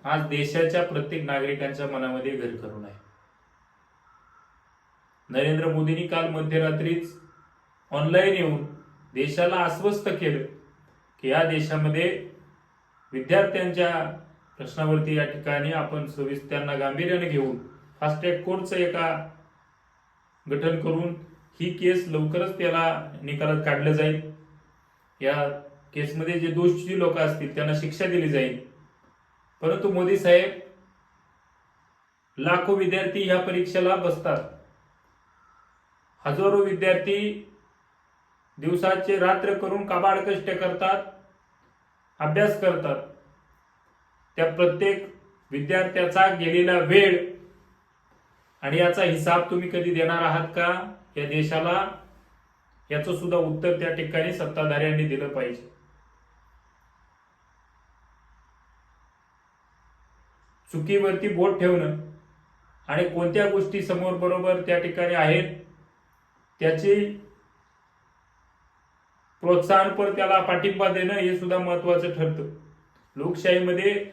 आज देशाच्या प्रत्येक नागरिकांच्या मनामध्ये घर करून आहे. नरेंद्र मोदींनी काल मध्यरात्रीच ऑनलाईन येऊन देशाला आश्वस्त केलं की या देशामध्ये विद्यार्थ्यांच्या प्रश्नावरती या ठिकाणी आपण त्यांना गांभीर्याने घेऊन फास्ट ट्रॅक कोर्टचं एका गठन करून ही केस लवकरच त्याला निकालात काढलं जाईल. या केसमध्ये जे दोषी लोक असतील त्यांना शिक्षा दिली जाईल. परंतु मोदी साहेब, लाखो विद्यार्थी ह्या परीक्षेला बसतात. हजारो विद्यार्थी दिवसाचे रात्र करून काबाड कष्ट करतात, अभ्यास करतात. त्या प्रत्येक विद्यार्थ्याचा गेलेला वेळ आणि याचा हिसाब तुम्ही कधी देणार आहात का या देशाला? याचं सुद्धा उत्तर त्या ठिकाणी सत्ताधाऱ्यांनी दिलं पाहिजे. चुकीवरती बोट ठेवणं आणि कोणत्या गोष्टी समोर बरोबर त्या ठिकाणी आहेत त्याची प्रोत्साहनपर त्याला पाठिंबा देणं हे सुद्धा महत्वाचं ठरतं. लोकशाहीमध्ये